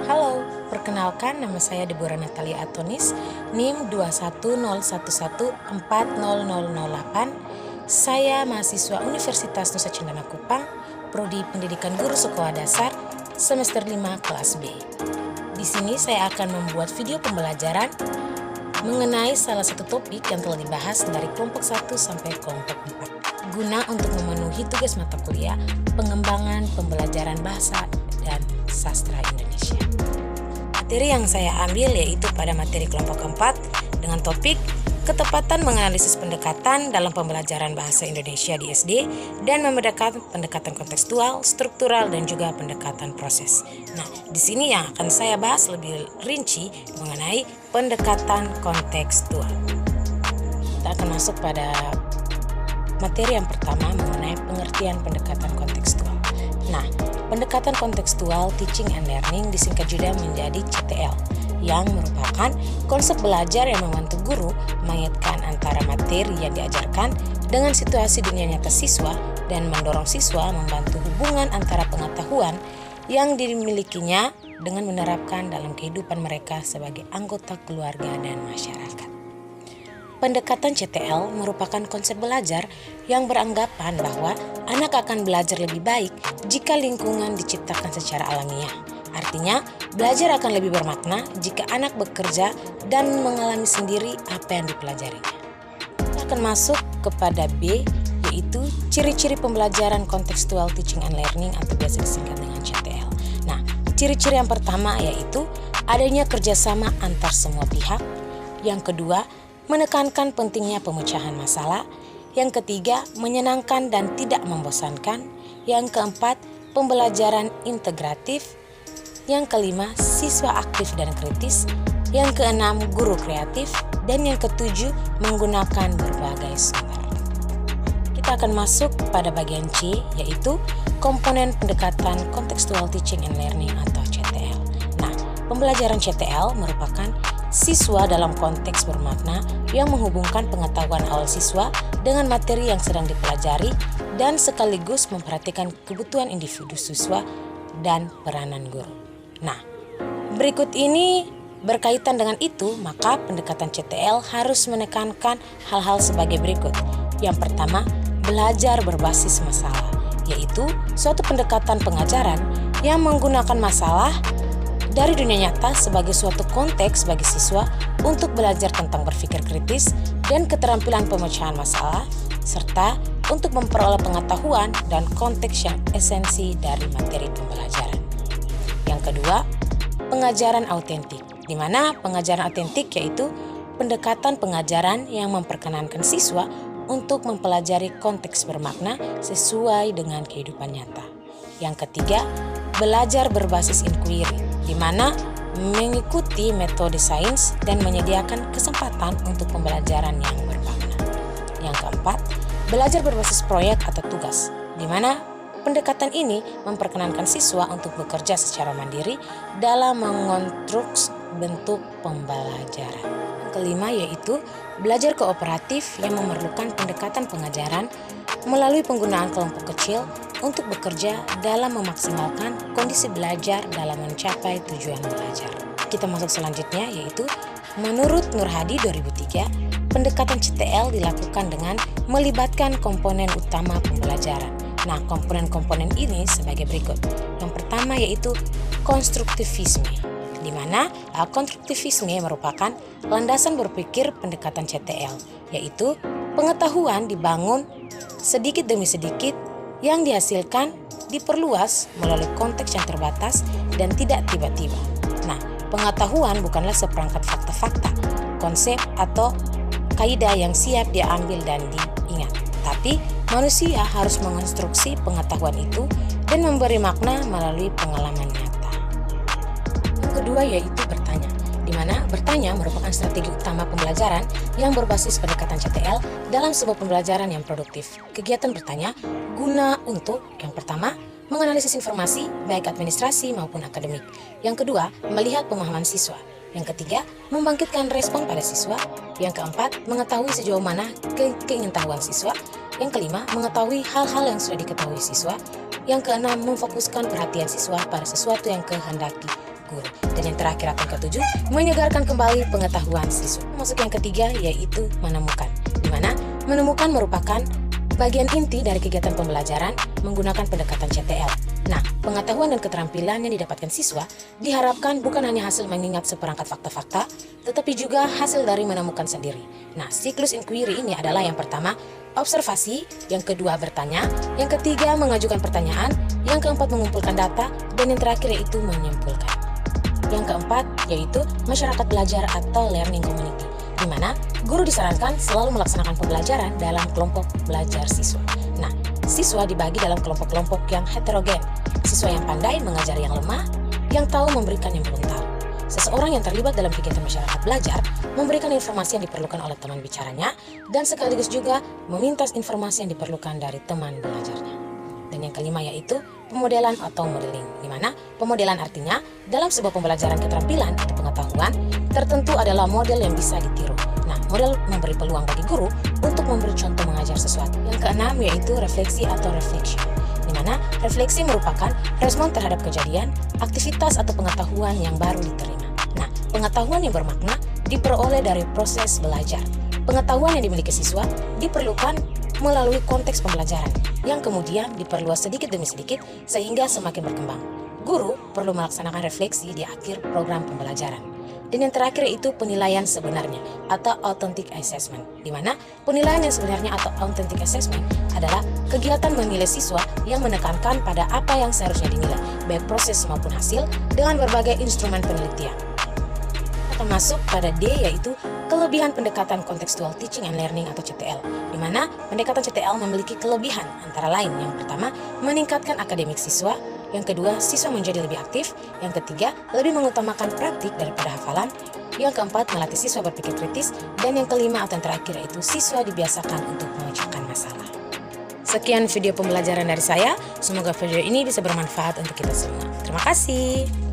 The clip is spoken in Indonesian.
Halo, perkenalkan nama saya Deborah Natalia Atonis, NIM 210114008. Saya mahasiswa Universitas Nusa Cendana Kupang, Prodi Pendidikan Guru Sekolah Dasar, semester 5 kelas B. Di sini saya akan membuat video pembelajaran mengenai salah satu topik yang telah dibahas dari kelompok 1 sampai kelompok 4, guna untuk memenuhi tugas mata kuliah pengembangan pembelajaran bahasa dan sastra Indonesia. Materi yang saya ambil yaitu pada materi kelompok 4 dengan topik ketepatan menganalisis pendekatan dalam pembelajaran bahasa Indonesia di SD dan membedakan pendekatan kontekstual, struktural, dan juga pendekatan proses. Nah, di sini yang akan saya bahas lebih rinci mengenai pendekatan kontekstual. Kita akan masuk pada materi yang pertama mengenai pengertian pendekatan kontekstual. Nah, pendekatan kontekstual teaching and learning disingkat juga menjadi CTL, yang merupakan konsep belajar yang membantu guru mengaitkan antara materi yang diajarkan dengan situasi dunia nyata siswa dan mendorong siswa membantu hubungan antara pengetahuan yang dimilikinya dengan menerapkan dalam kehidupan mereka sebagai anggota keluarga dan masyarakat. Pendekatan CTL merupakan konsep belajar yang beranggapan bahwa anak akan belajar lebih baik jika lingkungan diciptakan secara alamiah. Artinya, belajar akan lebih bermakna jika anak bekerja dan mengalami sendiri apa yang dipelajarinya. Kita akan masuk kepada B, yaitu ciri-ciri pembelajaran kontekstual teaching and learning atau biasa disingkat dengan CTL. Nah, ciri-ciri yang pertama yaitu adanya kerjasama antar semua pihak. Yang kedua, menekankan pentingnya pemecahan masalah. Yang ketiga, menyenangkan dan tidak membosankan. Yang keempat, pembelajaran integratif. Yang kelima, siswa aktif dan kritis. Yang keenam, guru kreatif. Dan yang ketujuh, menggunakan berbagai sumber. Kita akan masuk pada bagian C, yaitu komponen pendekatan kontekstual teaching and learning atau CTL. Nah, pembelajaran CTL merupakan siswa dalam konteks bermakna yang menghubungkan pengetahuan awal siswa dengan materi yang sedang dipelajari dan sekaligus memperhatikan kebutuhan individu siswa dan peranan guru. Nah, berikut ini berkaitan dengan itu, maka pendekatan CTL harus menekankan hal-hal sebagai berikut. Yang pertama, belajar berbasis masalah, yaitu suatu pendekatan pengajaran yang menggunakan masalah dari dunia nyata sebagai suatu konteks bagi siswa untuk belajar tentang berpikir kritis dan keterampilan pemecahan masalah, serta untuk memperoleh pengetahuan dan konteks yang esensi dari materi pembelajaran. Yang kedua, pengajaran autentik, di mana pengajaran autentik yaitu pendekatan pengajaran yang memperkenankan siswa untuk mempelajari konteks bermakna sesuai dengan kehidupan nyata. Yang ketiga, belajar berbasis inquiry, di mana mengikuti metode sains dan menyediakan kesempatan untuk pembelajaran yang bermakna. Yang keempat, belajar berbasis proyek atau tugas, di mana pendekatan ini memperkenankan siswa untuk bekerja secara mandiri dalam mengonstruksi bentuk pembelajaran. Yang kelima yaitu belajar kooperatif yang memerlukan pendekatan pengajaran melalui penggunaan kelompok kecil untuk bekerja dalam memaksimalkan kondisi belajar dalam mencapai tujuan belajar. Kita masuk selanjutnya yaitu menurut Nur Hadi 2003, pendekatan CTL dilakukan dengan melibatkan komponen utama pembelajaran. Nah, komponen-komponen ini sebagai berikut. Yang pertama yaitu konstruktivisme, di mana konstruktivisme merupakan landasan berpikir pendekatan CTL, yaitu pengetahuan dibangun sedikit demi sedikit yang dihasilkan diperluas melalui konteks yang terbatas dan tidak tiba-tiba. Nah, pengetahuan bukanlah seperangkat fakta-fakta, konsep atau kaidah yang siap diambil dan diingat, tapi manusia harus mengonstruksi pengetahuan itu dan memberi makna melalui pengalaman nyata. Yang kedua yaitu bertanya, di mana bertanya merupakan strategi utama pembelajaran yang berbasis pendekatan CTL dalam sebuah pembelajaran yang produktif. Kegiatan bertanya guna untuk, yang pertama, menganalisis informasi baik administrasi maupun akademik. Yang kedua, melihat pemahaman siswa. Yang ketiga, membangkitkan respon pada siswa. Yang keempat, mengetahui sejauh mana keingintahuan siswa. Yang kelima, mengetahui hal-hal yang sudah diketahui siswa. Yang keenam, memfokuskan perhatian siswa pada sesuatu yang kehendaki guru. Dan yang terakhir atau ketujuh, menyegarkan kembali pengetahuan siswa. Masuk yang ketiga yaitu menemukan, di mana menemukan merupakan bagian inti dari kegiatan pembelajaran menggunakan pendekatan CTL. Nah, pengetahuan dan keterampilan yang didapatkan siswa diharapkan bukan hanya hasil mengingat seperangkat fakta-fakta, tetapi juga hasil dari menemukan sendiri. Nah, siklus inquiry ini adalah yang pertama, observasi, yang kedua bertanya, yang ketiga mengajukan pertanyaan, yang keempat mengumpulkan data, dan yang terakhir yaitu menyimpulkan. Yang keempat yaitu masyarakat belajar atau learning community, di mana guru disarankan selalu melaksanakan pembelajaran dalam kelompok belajar siswa. Nah, siswa dibagi dalam kelompok-kelompok yang heterogen. Siswa yang pandai mengajari yang lemah, yang tahu memberikan yang belum tahu. Seseorang yang terlibat dalam kegiatan masyarakat belajar memberikan informasi yang diperlukan oleh teman bicaranya dan sekaligus juga meminta informasi yang diperlukan dari teman belajarnya. Dan yang kelima yaitu pemodelan atau modeling, di mana pemodelan artinya dalam sebuah pembelajaran keterampilan atau pengetahuan tertentu adalah model yang bisa ditiru. Nah, model memberi peluang bagi guru untuk memberi contoh mengajar sesuatu. Yang keenam yaitu refleksi atau reflection, di mana refleksi merupakan respon terhadap kejadian, aktivitas atau pengetahuan yang baru diterima. Nah, pengetahuan yang bermakna diperoleh dari proses belajar. Pengetahuan yang dimiliki siswa diperlukan melalui konteks pembelajaran yang kemudian diperluas sedikit demi sedikit sehingga semakin berkembang. Guru perlu melaksanakan refleksi di akhir program pembelajaran. Dan yang terakhir yaitu penilaian sebenarnya atau authentic assessment, di mana penilaian yang sebenarnya atau authentic assessment adalah kegiatan menilai siswa yang menekankan pada apa yang seharusnya dinilai, baik proses maupun hasil dengan berbagai instrumen penelitian. Termasuk pada D yaitu kelebihan pendekatan contextual teaching and learning atau CTL, di mana pendekatan CTL memiliki kelebihan antara lain yang pertama meningkatkan akademik siswa, yang kedua siswa menjadi lebih aktif, yang ketiga lebih mengutamakan praktik daripada hafalan, yang keempat melatih siswa berpikir kritis, dan yang kelima atau yang terakhir yaitu siswa dibiasakan untuk memecahkan masalah. Sekian video pembelajaran dari saya, semoga video ini bisa bermanfaat untuk kita semua. Terima kasih.